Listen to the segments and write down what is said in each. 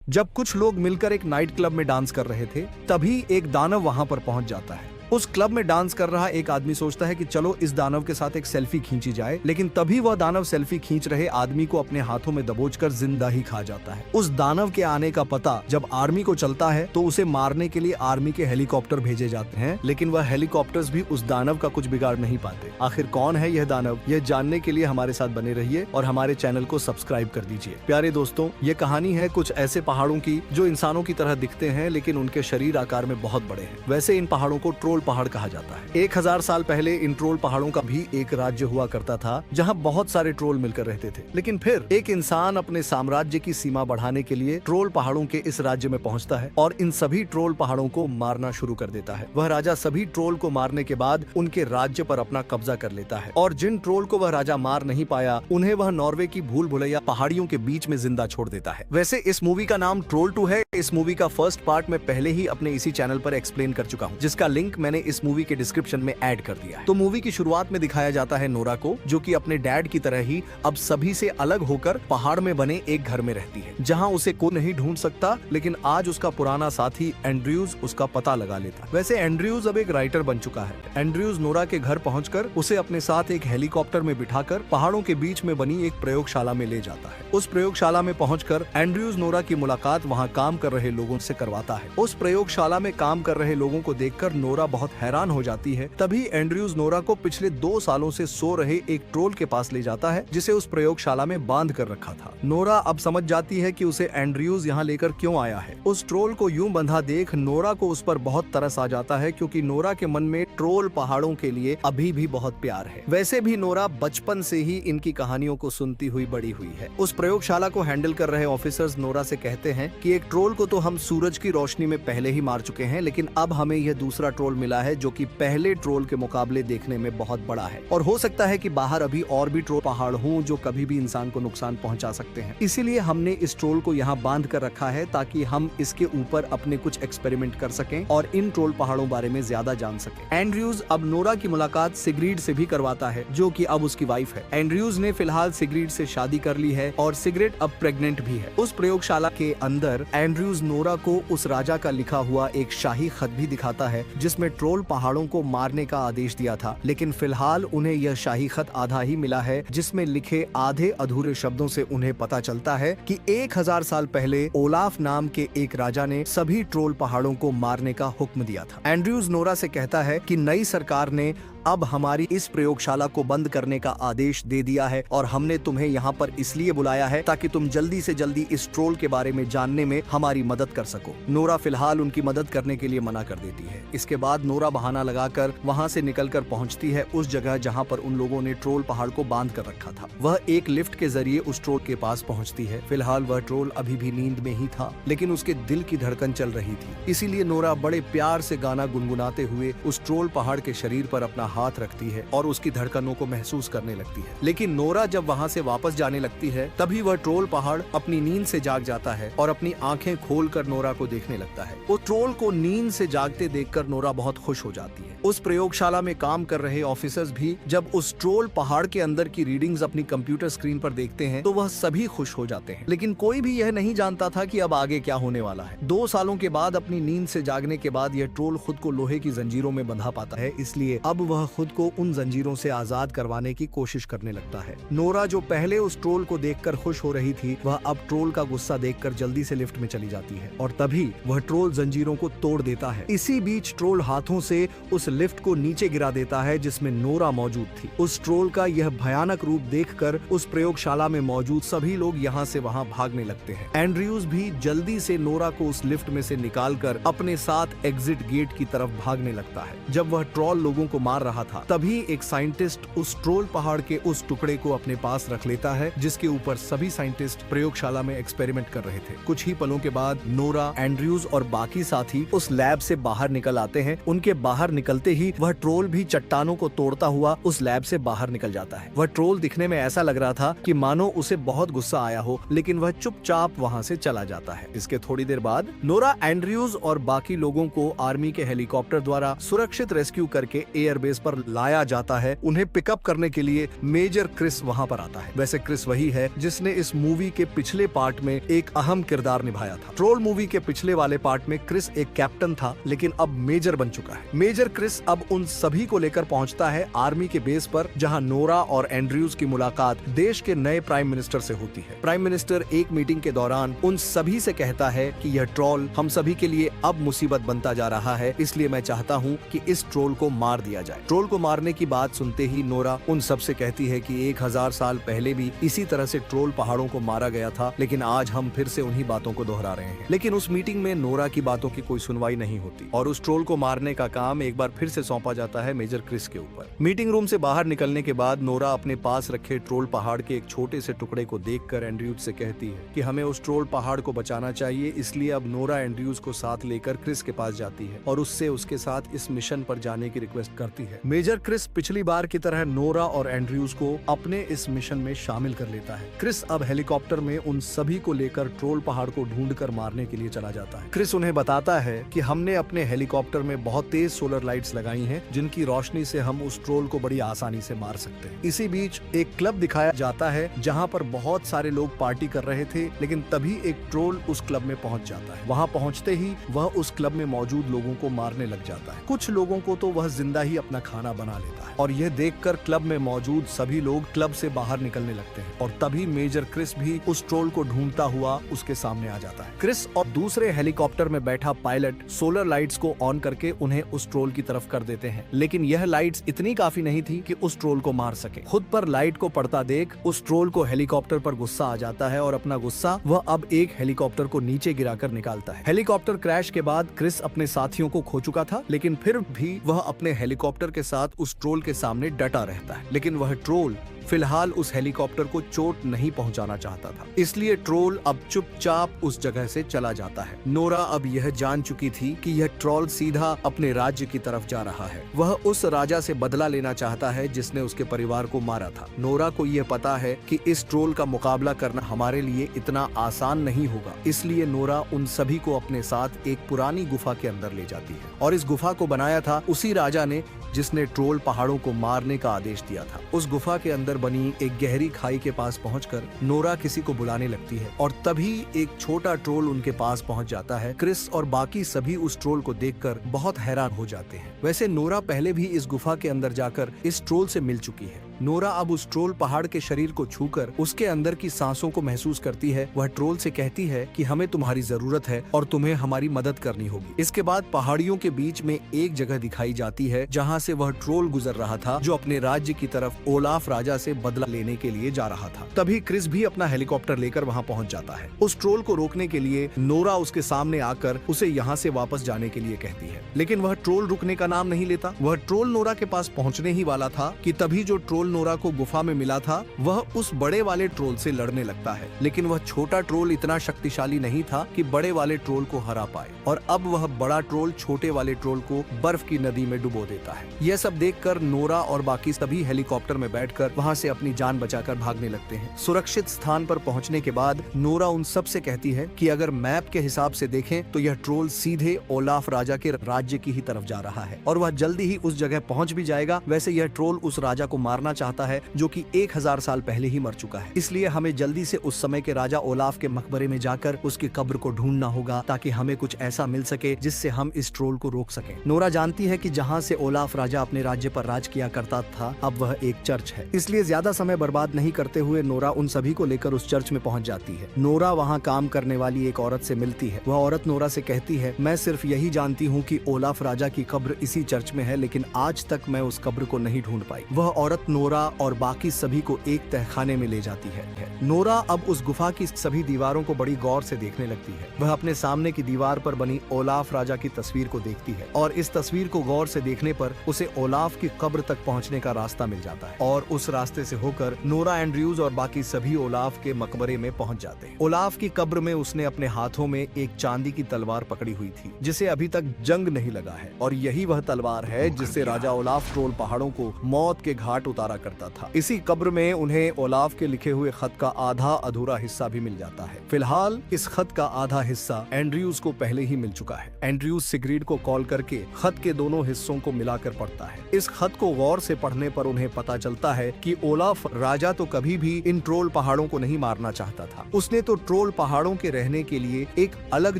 जब कुछ लोग मिलकर एक नाइट क्लब में डांस कर रहे थे, तभी एक दानव वहां पर पहुंच जाता है। उस क्लब में डांस कर रहा एक आदमी सोचता है कि चलो इस दानव के साथ एक सेल्फी खींची जाए, लेकिन तभी वह दानव सेल्फी खींच रहे आदमी को अपने हाथों में दबोचकर जिंदा ही खा जाता है। उस दानव के आने का पता जब आर्मी को चलता है तो उसे मारने के लिए आर्मी के हेलीकॉप्टर भेजे जाते हैं, लेकिन वह हेलीकॉप्टर्स भी उस दानव का कुछ बिगाड़ नहीं पाते। आखिर कौन है यह दानव, यह जानने के लिए हमारे साथ बने रहिए और हमारे चैनल को सब्सक्राइब कर दीजिए। प्यारे दोस्तों, ये कहानी है कुछ ऐसे पहाड़ों की जो इंसानों की तरह दिखते हैं, लेकिन उनके शरीर आकार में बहुत बड़े हैं। वैसे इन पहाड़ों को ट्रोल पहाड़ कहा जाता है। 1000 साल पहले इन ट्रोल पहाड़ों का भी एक राज्य हुआ करता था, जहां बहुत सारे ट्रोल मिलकर रहते थे। लेकिन फिर एक इंसान अपने साम्राज्य की सीमा बढ़ाने के लिए ट्रोल पहाड़ों के इस राज्य में पहुंचता है और इन सभी ट्रोल पहाड़ों को मारना शुरू कर देता है। वह राजा सभी ट्रोल को मारने के बाद उनके राज्य पर अपना कब्जा कर लेता है और जिन ट्रोल को वह राजा मार नहीं पाया, उन्हें वह नॉर्वे की भूल भुलैया पहाड़ियों के बीच में जिंदा छोड़ देता है। वैसे इस मूवी का नाम ट्रोल 2 है। इस मूवी का फर्स्ट पार्ट मैं पहले ही अपने इसी चैनल पर एक्सप्लेन कर चुका हूँ, जिसका लिंक मैंने इस मूवी के डिस्क्रिप्शन में ऐड कर दिया है। तो मूवी की शुरुआत में दिखाया जाता है नोरा को, जो कि अपने डैड की तरह ही अब सभी से अलग होकर पहाड़ में बने एक घर में रहती है, जहां उसे कोई नहीं ढूंढ सकता। लेकिन आज उसका पुराना साथी एंड्रयूज उसका पता लगा लेता है। वैसे एंड्रयूज अब एक राइटर बन चुका है। एंड्रयूज नोरा के घर पहुंचकर उसे अपने साथ एक हेलीकॉप्टर में बिठाकर पहाड़ों के बीच में बनी एक प्रयोगशाला में ले जाता है। उस प्रयोगशाला में पहुंचकर एंड्रयूज नोरा की मुलाकात वहां काम कर रहे लोगों से करवाता है। उस प्रयोगशाला में काम कर रहे लोगों को देखकर नोरा बहुत हैरान हो जाती है। तभी एंड्रयूज नोरा को पिछले 2 सालों से सो रहे एक ट्रोल के पास ले जाता है, जिसे उस प्रयोगशाला में बांध कर रखा था। नोरा अब समझ जाती है कि उसे एंड्रयूज यहाँ लेकर क्यों आया है। उस ट्रोल को यूं बंधा देख नोरा को उस पर बहुत तरस आ जाता है, क्योंकि नोरा के मन में ट्रोल पहाड़ों के लिए अभी भी बहुत प्यार है। वैसे भी नोरा बचपन से ही इनकी कहानियों को सुनती हुई बड़ी हुई है। उस प्रयोगशाला को हैंडल कर रहे ऑफिसर्स नोरा से कहते हैं कि एक ट्रोल को तो हम सूरज की रोशनी में पहले ही मार चुके हैं, लेकिन अब हमें यह दूसरा ट्रोल मिला है जो कि पहले ट्रोल के मुकाबले देखने में बहुत बड़ा है, और हो सकता है कि बाहर अभी और भी ट्रोल पहाड़ हों जो कभी भी इंसान को नुकसान पहुंचा सकते हैं। इसीलिए हमने इस ट्रोल को यहाँ बांध कर रखा है, ताकि हम इसके ऊपर अपने कुछ एक्सपेरिमेंट कर सकें और इन ट्रोल पहाड़ों बारे में ज्यादा जान सकें। एंड्रयूज अब नोरा की मुलाकात सिग्रीड से भी करवाता है, जो कि अब उसकी वाइफ है। एंड्रयूज ने फिलहाल सिग्रीड से शादी कर ली है और सिग्रीड अब प्रेग्नेंट भी है। उस प्रयोगशाला के अंदर एंड्रयूज नोरा को उस राजा का लिखा हुआ एक शाही खत भी दिखाता है, जिसमें ट्रोल पहाड़ों को मारने का आदेश दिया था। लेकिन फिलहाल उन्हें यह शाही खत आधा ही मिला है, जिसमें लिखे आधे अधूरे शब्दों से उन्हें पता चलता है कि 1000 साल पहले ओलाफ नाम के एक राजा ने सभी ट्रोल पहाड़ों को मारने का हुक्म दिया था। एंड्रयूज नोरा से कहता है कि नई सरकार ने अब हमारी इस प्रयोगशाला को बंद करने का आदेश दे दिया है और हमने तुम्हें यहाँ पर इसलिए बुलाया है ताकि तुम जल्दी से जल्दी इस ट्रोल के बारे में जानने में हमारी मदद कर सको। नोरा फिलहाल उनकी मदद करने के लिए मना कर देती है। इसके बाद नोरा बहाना लगाकर वहाँ से निकलकर पहुँचती है उस जगह जहाँ पर उन लोगों ने ट्रोल पहाड़ को बांध कर रखा था। वह एक लिफ्ट के जरिए उस ट्रोल के पास पहुँचती है। फिलहाल वह ट्रोल अभी भी नींद में ही था, लेकिन उसके दिल की धड़कन चल रही थी। इसीलिए नोरा बड़े प्यार से गाना गुनगुनाते हुए उस ट्रोल पहाड़ के शरीर पर अपना हाथ रखती है और उसकी धड़कनों को महसूस करने लगती है। लेकिन नोरा जब वहाँ से वापस जाने लगती है, तभी वह ट्रोल पहाड़ अपनी नींद से जाग जाता है और अपनी आंखें खोलकर नोरा को देखने लगता है। वो ट्रोल को नींद से जागते देखकर नोरा बहुत खुश हो जाती है। उस प्रयोगशाला में काम कर रहे ऑफिसर्स भी जब उस ट्रोल पहाड़ के अंदर की रीडिंग्स अपनी कंप्यूटर स्क्रीन पर देखते हैं तो वह सभी खुश हो जाते हैं। लेकिन कोई भी यह नहीं जानता था कि अब आगे क्या होने वाला है। 2 सालों के बाद अपनी नींद से जागने के बाद यह ट्रोल खुद को लोहे की जंजीरों में बंधा पाता है, इसलिए अब वह खुद को उन जंजीरों से आजाद करवाने की कोशिश करने लगता है। नोरा जो पहले उस ट्रोल को देखकर खुश हो रही थी, वह अब ट्रोल का गुस्सा देखकर जल्दी से लिफ्ट में चली जाती है और तभी वह ट्रोल जंजीरों को तोड़ देता है। इसी बीच ट्रोल हाथों से उस लिफ्ट को नीचे गिरा देता है जिसमें नोरा मौजूद थी। उस ट्रोल का यह भयानक रूप देखकर उस प्रयोगशाला में मौजूद सभी लोग यहाँ से वहाँ भागने लगते हैं। एंड्रयूज भी जल्दी से नोरा को उस लिफ्ट में से निकालकर अपने साथ एग्जिट गेट की तरफ भागने लगता है। जब वह ट्रोल लोगों को मार रहा था, तभी एक साइंटिस्ट उस ट्रोल पहाड़ के उस टुकड़े को अपने पास रख लेता है जिसके ऊपर सभी साइंटिस्ट प्रयोगशाला में एक्सपेरिमेंट कर रहे थे। कुछ ही पलों के बाद नोरा, एंड्रयूज और बाकी साथी उस लैब से बाहर निकल आते हैं। उनके बाहर निकलते ही वह ट्रोल भी चट्टानों को तोड़ता हुआ उस लैब से बाहर निकल जाता है। वह ट्रोल दिखने में ऐसा लग रहा था कि मानो उसे बहुत गुस्सा आया हो, लेकिन वह चुपचाप वहाँ से चला जाता है। इसके थोड़ी देर बाद नोरा, एंड्रयूज और बाकी लोगों को आर्मी के हेलीकॉप्टर द्वारा सुरक्षित रेस्क्यू करके एयरबेस बेस पर लाया जाता है, उन्हें पिकअप करने के लिए मेजर क्रिस वहां पर आता है। वैसे क्रिस वही है जिसने इस मूवी के पिछले पार्ट में एक अहम किरदार निभाया था। ट्रोल मूवी के पिछले वाले पार्ट में क्रिस एक कैप्टन था, लेकिन अब मेजर बन चुका है। मेजर क्रिस अब उन सभी को लेकर पहुंचता है आर्मी के बेस पर, जहां नोरा और एंड्रयूज की मुलाकात देश के नए प्राइम मिनिस्टर से होती है। प्राइम मिनिस्टर एक मीटिंग के दौरान उन सभी से कहता है कि यह ट्रोल हम सभी के लिए अब मुसीबत बनता जा रहा है, इसलिए मैं चाहता हूं कि इस ट्रोल को मार दिया जाए। ट्रोल को मारने की बात सुनते ही नोरा उन सब से कहती है कि 1000 साल पहले भी इसी तरह से ट्रोल पहाड़ों को मारा गया था, लेकिन आज हम फिर से उन्हीं बातों को दोहरा रहे हैं। लेकिन उस मीटिंग में नोरा की बातों की कोई सुनवाई नहीं होती और उस ट्रोल को मारने का काम एक बार फिर से सौंपा जाता है मेजर क्रिस के ऊपर। मीटिंग रूम से बाहर निकलने के बाद नोरा अपने पास रखे ट्रोल पहाड़ के एक छोटे से टुकड़े को देखकर एंड्रयूज से कहती है कि हमें उस ट्रोल पहाड़ को बचाना चाहिए। इसलिए अब नोरा एंड्रयूज को साथ लेकर क्रिस के पास जाती है और उससे उसके साथ इस मिशन पर जाने की रिक्वेस्ट करती है। मेजर क्रिस पिछली बार की तरह नोरा और एंड्रयूज को अपने इस मिशन में शामिल कर लेता है। क्रिस अब हेलीकॉप्टर में उन सभी को लेकर ट्रोल पहाड़ को ढूंढकर मारने के लिए चला जाता है। क्रिस उन्हें बताता है कि हमने अपने हेलीकॉप्टर में बहुत तेज सोलर लाइट्स लगाई हैं, जिनकी रोशनी से हम उस ट्रोल को बड़ी आसानी से मार सकते हैं। इसी बीच एक क्लब दिखाया जाता है जहां पर बहुत सारे लोग पार्टी कर रहे थे, लेकिन तभी एक ट्रोल उस क्लब में पहुंच जाता है। वहां पहुंचते ही वह उस क्लब में मौजूद लोगों को मारने लग जाता है। कुछ लोगों को तो वह जिंदा ही अपना खाना बना लेता है और यह देखकर क्लब में मौजूद सभी लोग क्लब से बाहर निकलने लगते हैं और तभी मेजर क्रिस भी उस ट्रोल को ढूंढता हुआ उसके सामने आ जाता है। क्रिस और दूसरे हेलीकॉप्टर में बैठा पायलट सोलर लाइट्स को ऑन करके उन्हें उस ट्रोल की तरफ कर देते हैं, लेकिन यह लाइट्स इतनी काफी नहीं थी कि उस ट्रोल को मार सके। खुद पर लाइट को पड़ता देख उस ट्रोल को हेलीकॉप्टर पर गुस्सा आ जाता है और अपना गुस्सा वह अब एक हेलीकॉप्टर को नीचे गिराकर निकालता है। हेलीकॉप्टर क्रैश के बाद क्रिस अपने साथियों को खो चुका था, लेकिन फिर भी वह अपने हेलीकॉप्टर के साथ उस ट्रोल के सामने डटा रहता है। लेकिन वह ट्रोल फिलहाल उस हेलीकॉप्टर को चोट नहीं पहुंचाना चाहता था, इसलिए ट्रोल अब चुपचाप उस जगह से चला जाता है। नोरा अब यह जान चुकी थी कि यह ट्रोल सीधा अपने राज्य की तरफ जा रहा है। वह उस राजा से बदला लेना चाहता है जिसने उसके परिवार को मारा था। नोरा को यह पता है कि इस ट्रोल का मुकाबला करना हमारे लिए इतना आसान नहीं होगा, इसलिए नोरा उन सभी को अपने साथ एक पुरानी गुफा के अंदर ले जाती है और इस गुफा को बनाया था उसी राजा ने जिसने ट्रोल पहाड़ों को मारने का आदेश दिया था। उस गुफा के अंदर बनी एक गहरी खाई के पास पहुंचकर नोरा किसी को बुलाने लगती है और तभी एक छोटा ट्रोल उनके पास पहुंच जाता है। क्रिस और बाकी सभी उस ट्रोल को देखकर बहुत हैरान हो जाते हैं। वैसे नोरा पहले भी इस गुफा के अंदर जाकर इस ट्रोल से मिल चुकी है। नोरा अब उस ट्रोल पहाड़ के शरीर को छूकर उसके अंदर की सांसों को महसूस करती है। वह ट्रोल से कहती है कि हमें तुम्हारी जरूरत है और तुम्हें हमारी मदद करनी होगी। इसके बाद पहाड़ियों के बीच में एक जगह दिखाई जाती है जहां से वह ट्रोल गुजर रहा था जो अपने राज्य की तरफ ओलाफ राजा से बदला लेने के लिए जा रहा था। तभी क्रिस भी अपना हेलीकॉप्टर लेकर वहां पहुंच जाता है। उस ट्रोल को रोकने के लिए नोरा उसके सामने आकर उसे यहाँ से वापस जाने के लिए कहती है, लेकिन वह ट्रोल रुकने का नाम नहीं लेता। वह ट्रोल नोरा के पास पहुँचने ही वाला था कि तभी जो ट्रोल नोरा को गुफा में मिला था वह उस बड़े वाले ट्रोल से लड़ने लगता है, लेकिन वह छोटा ट्रोल इतना शक्तिशाली नहीं था कि बड़े वाले ट्रोल को हरा पाए और अब वह बड़ा ट्रोल छोटे वाले ट्रोल को बर्फ की नदी में डुबो देता है। यह सब देखकर नोरा और बाकी सभी हेलीकॉप्टर में बैठकर वहां से अपनी जान बचाकर भागने लगते हैं। सुरक्षित स्थान पर पहुंचने के बाद नोरा उन सब से कहती है कि अगर मैप के हिसाब से देखें तो यह ट्रोल सीधे ओलाफ राजा के राज्य की ही तरफ जा रहा है और वह जल्दी ही उस जगह पहुंच भी जाएगा। वैसे यह ट्रोल उस राजा को मारना चाहता है जो कि 1000 साल पहले ही मर चुका है, इसलिए हमें जल्दी से उस समय के राजा ओलाफ के मकबरे में जाकर उसकी कब्र को ढूंढना होगा ताकि हमें कुछ ऐसा मिल सके जिससे हम इस ट्रोल को रोक सकें। नोरा जानती है कि जहां से ओलाफ राजा अपने राज्य पर राज किया करता था अब वह एक चर्च है, इसलिए ज्यादा समय बर्बाद नहीं करते हुए नोरा उन सभी को लेकर उस चर्च में पहुंच जाती है। नोरा वहां काम करने वाली एक औरत से मिलती है। वह औरत नोरा से कहती है, मैं सिर्फ यही जानती हूँ कि ओलाफ राजा की कब्र इसी चर्च में है, लेकिन आज तक मैं उस कब्र को नहीं ढूंढ पाई। वह औरत नोरा और बाकी सभी को एक तहखाने में ले जाती है। नोरा अब उस गुफा की सभी दीवारों को बड़ी गौर से देखने लगती है। वह अपने सामने की दीवार पर बनी ओलाफ राजा की तस्वीर को देखती है और इस तस्वीर को गौर से देखने पर उसे ओलाफ की कब्र तक पहुंचने का रास्ता मिल जाता है और उस रास्ते से होकर नोरा एंड्रयूज और बाकी सभी ओलाफ के मकबरे में पहुंच जाते हैं। ओलाफ की कब्र में उसने अपने हाथों में एक चांदी की तलवार पकड़ी हुई थी जिसे अभी तक जंग नहीं लगा है और यही वह तलवार है जिससे राजा ओलाफ ट्रोल पहाड़ों को मौत के घाट उतारा करता था। इसी कब्र में उन्हें ओलाफ के लिखे हुए खत का आधा अधूरा हिस्सा भी मिल जाता है। फिलहाल इस खत का आधा हिस्सा एंड्रयूज को पहले ही मिल चुका है। एंड्रयूज सिगरीड को कॉल करके खत के दोनों हिस्सों को मिलाकर पढ़ता है। इस खत को गौर से पढ़ने पर उन्हें पता चलता है कि ओलाफ राजा तो कभी भी इन ट्रोल पहाड़ों को नहीं मारना चाहता था। उसने तो ट्रोल पहाड़ों के रहने के लिए एक अलग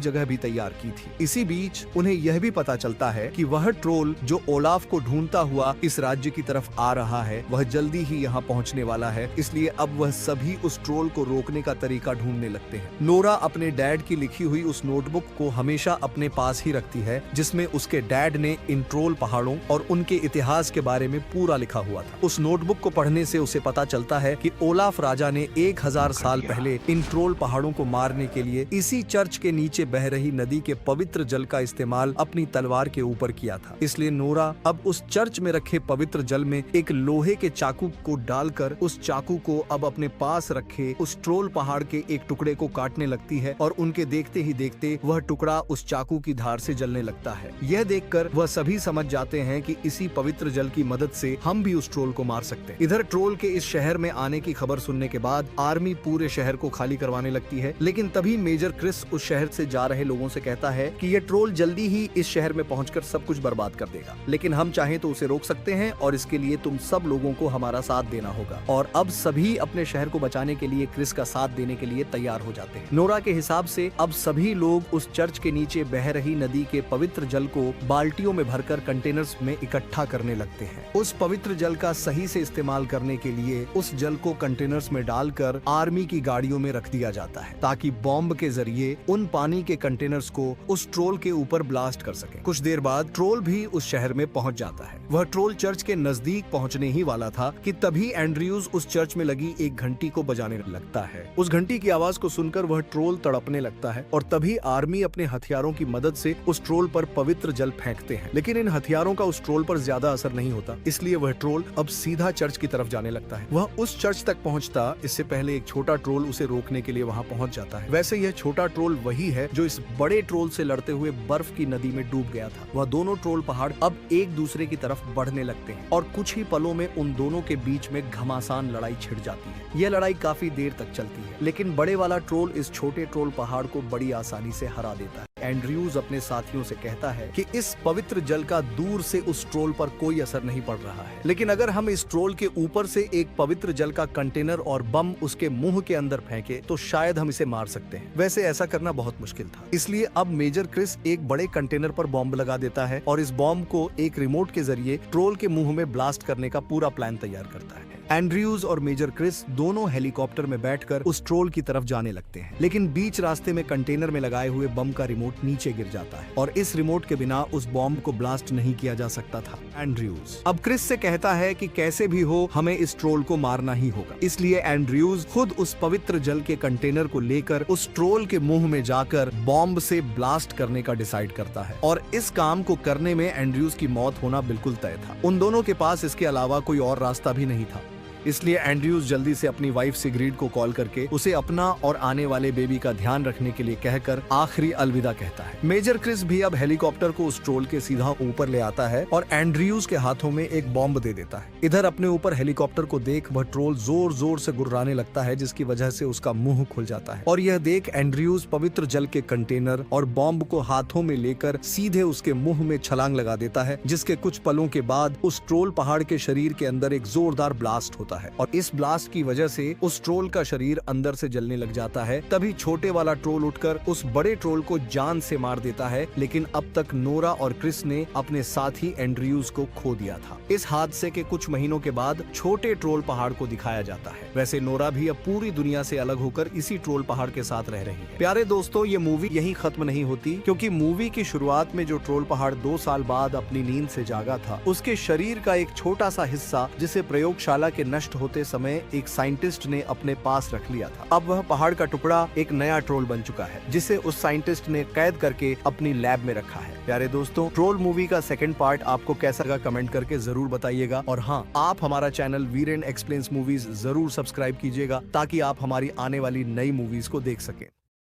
जगह भी तैयार की थी। इसी बीच उन्हें यह भी पता चलता है कि वह ट्रोल जो ओलाफ को ढूंढता हुआ इस राज्य की तरफ आ रहा है वह जल्दी ही यहाँ पहुँचने वाला है। इसलिए अब वह सभी उस ट्रोल को रोकने का तरीका ढूंढने लगते हैं। नोरा अपने डैड की लिखी हुई उस नोटबुक को हमेशा अपने पास ही रखती है जिसमें उसके डैड ने इन ट्रोल पहाड़ों और उनके इतिहास के बारे में पूरा लिखा हुआ था। उस नोटबुक को पढ़ने से उसे पता चलता है कि ओलाफ राजा ने 1000 साल पहले इन ट्रोल पहाड़ों को मारने के लिए इसी चर्च के नीचे बह रही नदी के पवित्र जल का इस्तेमाल अपनी तलवार के ऊपर किया था। इसलिए नोरा अब उस चर्च में रखे पवित्र जल में एक लोहे के चाकू को डालकर उस चाकू को अब अपने पास रखे उस ट्रोल पहाड़ के एक टुकड़े को काटने लगती है और उनके देखते ही देखते वह टुकड़ा उस चाकू की धार से जलने लगता है। यह देखकर वह सभी समझ जाते हैं कि इसी पवित्र जल की मदद से हम भी उस ट्रोल को मार सकते हैं। इधर ट्रोल के इस शहर में आने की खबर सुनने के बाद आर्मी पूरे शहर को खाली करवाने लगती है। लेकिन तभी मेजर क्रिस उस शहर से जा रहे लोगों से कहता है कि यह ट्रोल जल्दी ही इस शहर में पहुंचकर सब कुछ बर्बाद कर देगा, लेकिन हम चाहें तो उसे रोक सकते हैं और इसके लिए तुम सब लोगों को हमारा साथ देना होगा। और अब सभी अपने शहर को बचाने के लिए क्रिस का साथ देने के लिए तैयार हो जाते हैं। नोरा के हिसाब से अब सभी लोग उस चर्च के नीचे बह रही नदी के पवित्र जल को बाल्टियों में भरकर कंटेनर्स में इकट्ठा करने लगते हैं। उस पवित्र जल का सही से इस्तेमाल करने के लिए उस जल को कंटेनर्स में डालकर आर्मी की गाड़ियों में रख दिया जाता है ताकि बॉम्ब के जरिए उन पानी के कंटेनर्स को उस ट्रोल के ऊपर ब्लास्ट कर सके। कुछ देर बाद ट्रोल भी उस शहर में पहुंच जाता है। वह ट्रोल चर्च के नजदीक पहुंचने ही वाला था कि तभी एंड्रयूज उस चर्च में लगी एक घंटी को बजाने लगता है। उस घंटी की आवाज को सुनकर वह ट्रोल तड़पने लगता है और तभी आर्मी अपने हथियारों की मदद से उस ट्रोल पर पवित्र जल फेंकते हैं। लेकिन इन हथियारों का उस ट्रोल पर ज्यादा असर नहीं होता, इसलिए वह ट्रोल अब सीधा चर्च की तरफ जाने लगता है। वह उस चर्च तक पहुंचता इससे पहले एक छोटा ट्रोल उसे रोकने के लिए वहां पहुंच जाता है। वैसे यह छोटा ट्रोल वही है जो इस बड़े ट्रोल से लड़ते हुए बर्फ की नदी में डूब गया था। वह दोनों ट्रोल पहाड़ अब एक दूसरे की तरफ बढ़ने लगते हैं और कुछ ही पलों में उन दोनों के बीच में घमासान लड़ाई छिड़ जाती है। यह लड़ाई काफी देर तक चलती है, लेकिन बड़े वाला ट्रोल इस छोटे ट्रोल पहाड़ को बड़ी आसानी से हरा देता है। एंड्रयूज अपने साथियों से कहता है कि इस पवित्र जल का दूर से उस ट्रोल पर कोई असर नहीं पड़ रहा है, लेकिन अगर हम इस ट्रोल के ऊपर से एक पवित्र जल का कंटेनर और बम उसके मुंह के अंदर फेंके तो शायद हम इसे मार सकते हैं। वैसे ऐसा करना बहुत मुश्किल था, इसलिए अब मेजर क्रिस एक बड़े कंटेनर पर बॉम्ब लगा देता है और इस बॉम्ब को एक रिमोट के जरिए ट्रोल के मुंह में ब्लास्ट करने का पूरा प्लान तैयार करता है। एंड्रयूज और मेजर क्रिस दोनों हेलीकॉप्टर में बैठकर उस ट्रोल की तरफ जाने लगते हैं, लेकिन बीच रास्ते में कंटेनर में लगाए हुए बम का रिमोट नीचे गिर जाता है और इस रिमोट के बिना उस बॉम्ब को ब्लास्ट नहीं किया जा सकता था। एंड्रयूज अब क्रिस से कहता है कि कैसे भी हो हमें इस ट्रोल को मारना ही होगा, इसलिए एंड्रयूज खुद उस पवित्र जल के कंटेनर को लेकर उस ट्रोल के मुंह में जाकर बॉम्ब से ब्लास्ट करने का डिसाइड करता है और इस काम को करने में एंड्रयूज की मौत होना बिल्कुल तय था। उन दोनों के पास इसके अलावा कोई और रास्ता भी नहीं था, इसलिए एंड्रयूज जल्दी से अपनी वाइफ सिगरीड को कॉल करके उसे अपना और आने वाले बेबी का ध्यान रखने के लिए कहकर आखिरी अलविदा कहता है। मेजर क्रिस भी अब हेलीकॉप्टर को उस ट्रोल के सीधा ऊपर ले आता है और एंड्रयूज के हाथों में एक बॉम्ब दे देता है। इधर अपने ऊपर हेलीकॉप्टर को देख वह ट्रोल जोर जोर से गुर्राने लगता है, जिसकी वजह से उसका मुंह खुल जाता है और यह देख एंड्रयूज पवित्र जल के कंटेनर और बॉम्ब को हाथों में लेकर सीधे उसके मुंह में छलांग लगा देता है, जिसके कुछ पलों के बाद उस ट्रोल पहाड़ के शरीर के अंदर एक जोरदार ब्लास्ट होता है और इस ब्लास्ट की वजह से उस ट्रोल का शरीर अंदर से जलने लग जाता है। तभी छोटे वाला ट्रोल उठकर उस बड़े ट्रोल को जान से मार देता है, लेकिन अब तक नोरा और क्रिस ने अपने साथी एंड्रयूज को खो दिया था। इस हादसे के कुछ महीनों के बाद छोटे ट्रोल पहाड़ को दिखाया जाता है। वैसे नोरा भी अब पूरी दुनिया से अलग होकर इसी ट्रोल पहाड़ के साथ रह रही है। प्यारे दोस्तों, ये मूवी यहीं खत्म नहीं होती, क्योंकि मूवी की शुरुआत में जो ट्रोल पहाड़ 2 साल बाद अपनी नींद से जागा था, उसके शरीर का एक छोटा सा हिस्सा जिसे प्रयोगशाला के नष्ट होते समय एक साइंटिस्ट ने अपने पास रख लिया था, अब वह पहाड़ का टुकड़ा एक नया ट्रोल बन चुका है, जिसे उस साइंटिस्ट ने कैद करके अपनी लैब में रखा है। प्यारे दोस्तों, ट्रोल मूवी का सेकंड पार्ट आपको कैसा लगा कमेंट करके जरूर बताइएगा और हाँ, आप हमारा चैनल वीरेन एक्सप्लेन्स मूवीज जरूर सब्सक्राइब कीजिएगा ताकि आप हमारी आने वाली नई मूवीज को देख सकें।